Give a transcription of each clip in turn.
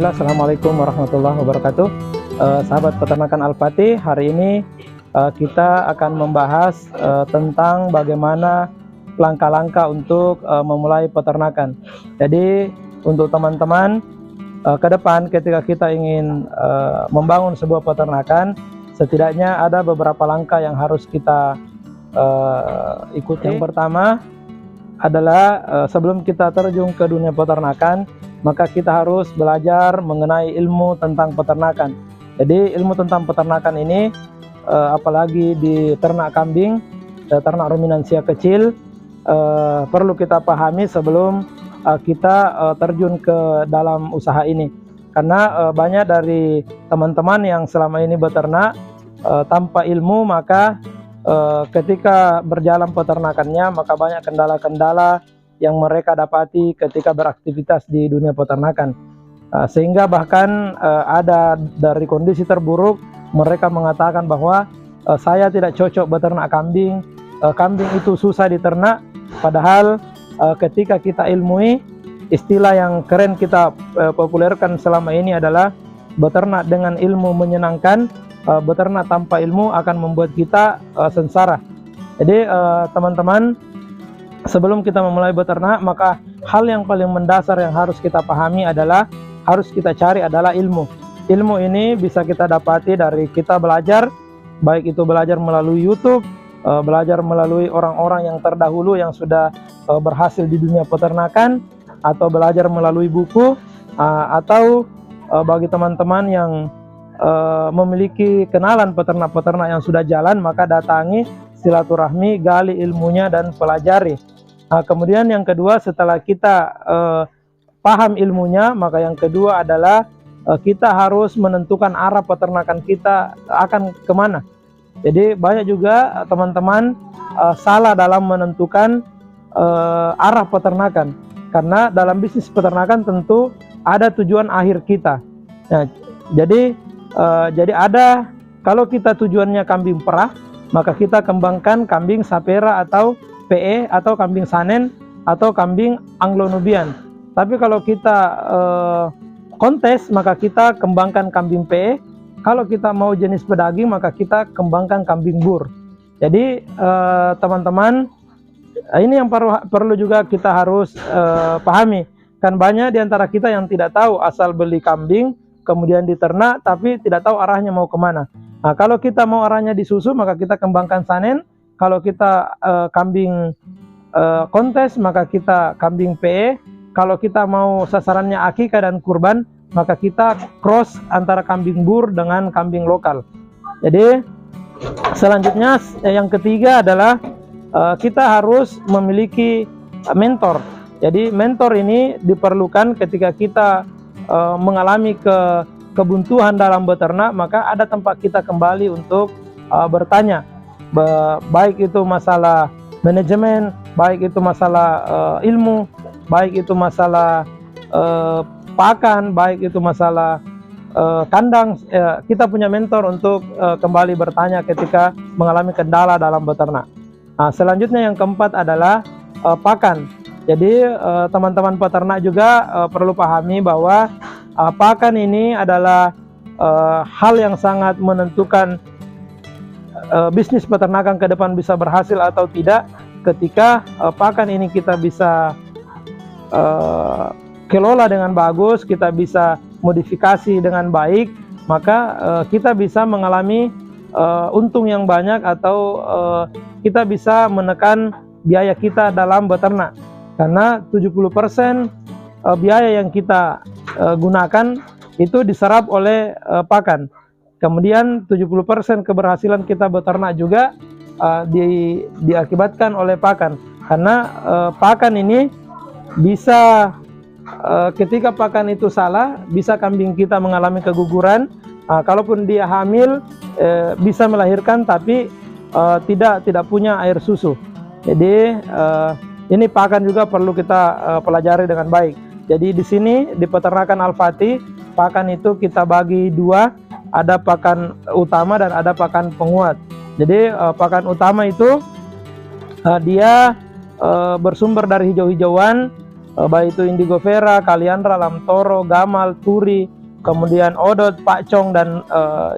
Bismillah, Assalamualaikum warahmatullahi wabarakatuh. Sahabat peternakan Al-Fatih, hari ini kita akan membahas tentang bagaimana langkah-langkah untuk memulai peternakan. Jadi untuk teman-teman ke depan ketika kita ingin membangun sebuah peternakan, setidaknya ada beberapa langkah yang harus kita ikuti. Yang pertama adalah sebelum kita terjun ke dunia peternakan, maka kita harus belajar mengenai ilmu tentang peternakan. Jadi ilmu tentang peternakan ini apalagi di ternak kambing, ternak ruminansia kecil, perlu kita pahami sebelum kita terjun ke dalam usaha ini. Karena banyak dari teman-teman yang selama ini beternak tanpa ilmu, maka ketika berjalan peternakannya, maka banyak kendala-kendala yang mereka dapati ketika beraktivitas di dunia peternakan, sehingga bahkan ada dari kondisi terburuk mereka mengatakan bahwa saya tidak cocok beternak kambing, kambing itu susah diternak. Padahal ketika kita ilmui, istilah yang keren kita populerkan selama ini adalah beternak dengan ilmu menyenangkan, beternak tanpa ilmu akan membuat kita sengsara. Jadi teman-teman, sebelum kita memulai beternak, maka hal yang paling mendasar yang harus kita pahami adalah, harus kita cari adalah ilmu. Ilmu ini bisa kita dapati dari kita belajar, baik itu belajar melalui YouTube, belajar melalui orang-orang yang terdahulu yang sudah berhasil di dunia peternakan, atau belajar melalui buku, atau bagi teman-teman yang memiliki kenalan peternak-peternak yang sudah jalan, maka datangi, silaturahmi, gali ilmunya dan pelajari. Kemudian yang kedua, setelah kita paham ilmunya, maka yang kedua adalah kita harus menentukan arah peternakan kita akan kemana. Jadi banyak juga teman-teman salah dalam menentukan arah peternakan, karena dalam bisnis peternakan tentu ada tujuan akhir kita. Nah, jadi ada, kalau kita tujuannya kambing perah, maka kita kembangkan kambing sapera atau PE atau kambing sanen atau kambing Anglo-Nubian. Tapi kalau kita kontes, maka kita kembangkan kambing PE. Kalau kita mau jenis pedaging, maka kita kembangkan kambing bur. Jadi teman-teman, ini yang perlu juga kita harus pahami. Kan banyak di antara kita yang tidak tahu, asal beli kambing kemudian diternak tapi tidak tahu arahnya mau kemana. Nah, kalau kita mau arahnya di susu, maka kita kembangkan sanen. Kalau kita kambing kontes, maka kita kambing PE. Kalau kita mau sasarannya akikah dan kurban, maka kita cross antara kambing bur dengan kambing lokal. Jadi selanjutnya yang ketiga adalah kita harus memiliki mentor. Jadi mentor ini diperlukan ketika kita mengalami kebuntuan dalam beternak, maka ada tempat kita kembali untuk bertanya, baik itu masalah manajemen, baik itu masalah ilmu, baik itu masalah pakan, baik itu masalah kandang. Kita punya mentor untuk kembali bertanya ketika mengalami kendala dalam beternak. Nah, selanjutnya yang keempat adalah pakan. Jadi teman-teman peternak juga perlu pahami bahwa pakan ini adalah hal yang sangat menentukan bisnis peternakan ke depan bisa berhasil atau tidak. Ketika pakan ini kita bisa kelola dengan bagus, kita bisa modifikasi dengan baik, maka kita bisa mengalami untung yang banyak, atau kita bisa menekan biaya kita dalam beternak. Karena 70% biaya yang kita gunakan itu diserap oleh pakan. Kemudian 70% keberhasilan kita beternak juga diakibatkan oleh pakan. Karena pakan ini bisa, ketika pakan itu salah, bisa kambing kita mengalami keguguran. Kalaupun dia hamil, bisa melahirkan tapi tidak punya air susu. Jadi ini pakan juga perlu kita pelajari dengan baik. Jadi di sini di peternakan Al-Fatih, pakan itu kita bagi dua, ada pakan utama dan ada pakan penguat. Jadi pakan utama itu dia bersumber dari hijau-hijauan, baik itu indigo vera, kaliandra, lamtoro, gamal, turi, kemudian odot, pakcong, dan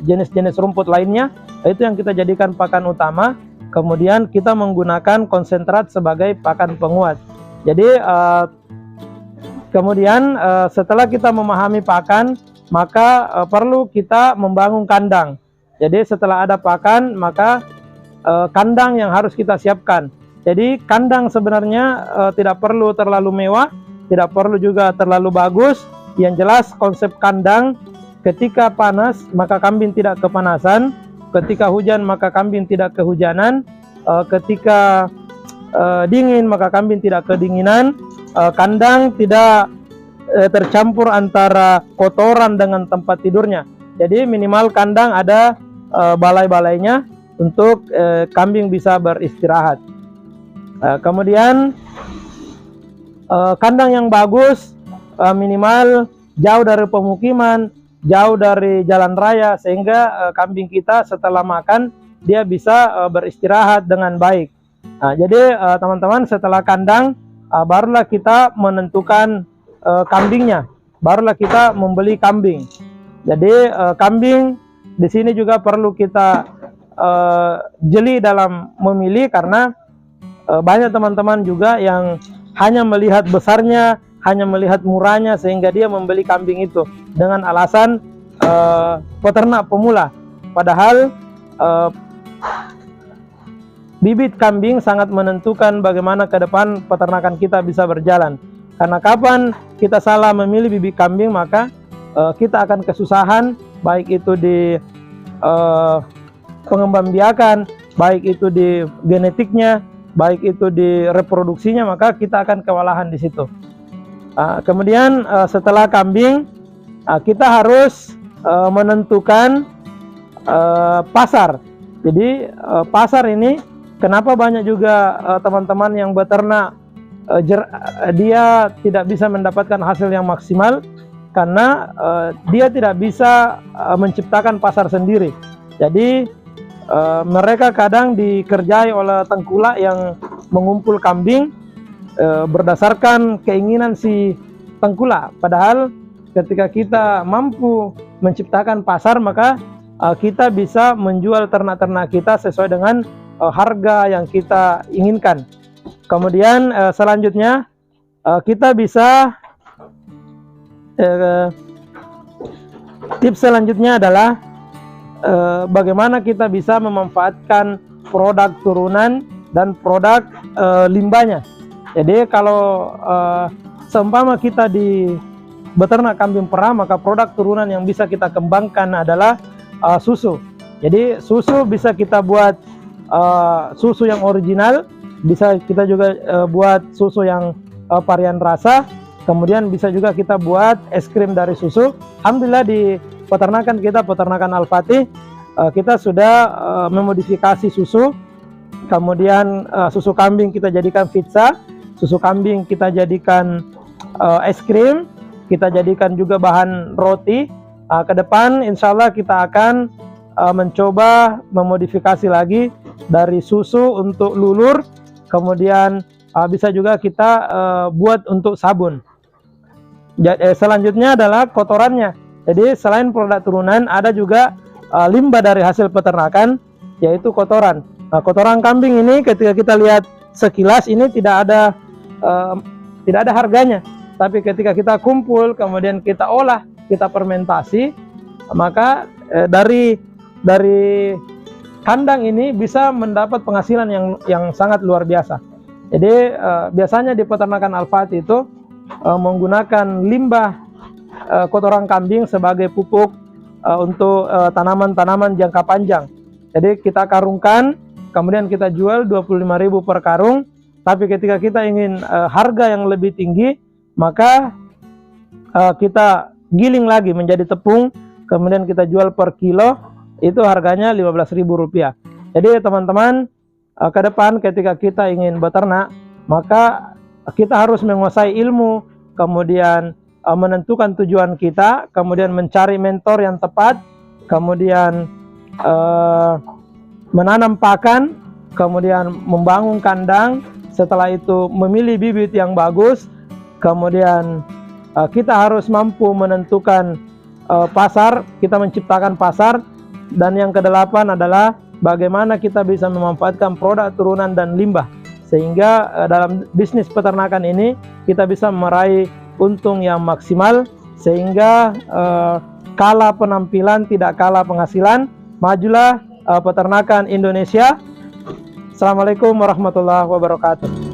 jenis-jenis rumput lainnya. Itu yang kita jadikan pakan utama. Kemudian kita menggunakan konsentrat sebagai pakan penguat. Jadi kemudian setelah kita memahami pakan, maka perlu kita membangun kandang. Jadi setelah ada pakan, maka kandang yang harus kita siapkan. Jadi kandang sebenarnya tidak perlu terlalu mewah, tidak perlu juga terlalu bagus. Yang jelas konsep kandang, ketika panas maka kambing tidak kepanasan, ketika hujan maka kambing tidak kehujanan, ketika dingin maka kambing tidak kedinginan. Kandang tidak tercampur antara kotoran dengan tempat tidurnya. Jadi minimal kandang ada balai-balainya untuk kambing bisa beristirahat. Kemudian kandang yang bagus minimal jauh dari pemukiman, jauh dari jalan raya, sehingga kambing kita setelah makan dia bisa beristirahat dengan baik. Jadi teman-teman, setelah kandang barulah kita menentukan kambingnya, barulah kita membeli kambing. Jadi kambing di sini juga perlu kita jeli dalam memilih, karena banyak teman-teman juga yang hanya melihat besarnya, hanya melihat murahnya, sehingga dia membeli kambing itu dengan alasan peternak pemula. Padahal bibit kambing sangat menentukan bagaimana ke depan peternakan kita bisa berjalan. Karena kapan kita salah memilih bibit kambing, maka kita akan kesusahan, baik itu di pengembangbiakan, baik itu di genetiknya, baik itu di reproduksinya, maka kita akan kewalahan di situ. Kemudian setelah kambing, kita harus menentukan pasar. Jadi pasar ini, kenapa banyak juga teman-teman yang beternak dia tidak bisa mendapatkan hasil yang maksimal, karena dia tidak bisa menciptakan pasar sendiri. Jadi mereka kadang dikerjai oleh tengkulak yang mengumpul kambing berdasarkan keinginan si tengkulak. Padahal ketika kita mampu menciptakan pasar, maka kita bisa menjual ternak-ternak kita sesuai dengan harga yang kita inginkan. Kemudian selanjutnya kita bisa tips selanjutnya adalah bagaimana kita bisa memanfaatkan produk turunan dan produk limbahnya. Jadi kalau seumpama kita di beternak kambing perah, maka produk turunan yang bisa kita kembangkan adalah susu. Jadi susu bisa kita buat susu yang original, bisa kita juga buat susu yang varian rasa, kemudian bisa juga kita buat es krim dari susu. Alhamdulillah di peternakan kita, peternakan Al-Fatih, kita sudah memodifikasi susu. Kemudian susu kambing kita jadikan pizza, susu kambing kita jadikan es krim, kita jadikan juga bahan roti. Ke depan insya Allah kita akan mencoba memodifikasi lagi dari susu untuk lulur, kemudian bisa juga kita buat untuk sabun. Selanjutnya adalah kotorannya. Jadi selain produk turunan, ada juga limbah dari hasil peternakan, yaitu kotoran. Kotoran kambing ini ketika kita lihat sekilas ini tidak ada harganya, tapi ketika kita kumpul kemudian kita olah, kita fermentasi, maka dari kandang ini bisa mendapat penghasilan yang sangat luar biasa. Jadi biasanya di peternakan Al-Fatih itu menggunakan limbah kotoran kambing sebagai pupuk untuk tanaman-tanaman jangka panjang. Jadi kita karungkan, kemudian kita jual 25.000 per karung. Tapi ketika kita ingin harga yang lebih tinggi, maka kita giling lagi menjadi tepung, kemudian kita jual per kilo, itu harganya Rp15.000. Jadi teman-teman, ke depan ketika kita ingin beternak, maka kita harus menguasai ilmu, kemudian menentukan tujuan kita, kemudian mencari mentor yang tepat, kemudian menanam pakan, kemudian membangun kandang, setelah itu memilih bibit yang bagus, kemudian kita harus mampu menentukan pasar, kita menciptakan pasar, dan yang kedelapan adalah bagaimana kita bisa memanfaatkan produk turunan dan limbah sehingga dalam bisnis peternakan ini kita bisa meraih untung yang maksimal sehingga kala penampilan tidak kalah penghasilan. Majulah peternakan Indonesia. Assalamualaikum warahmatullahi wabarakatuh.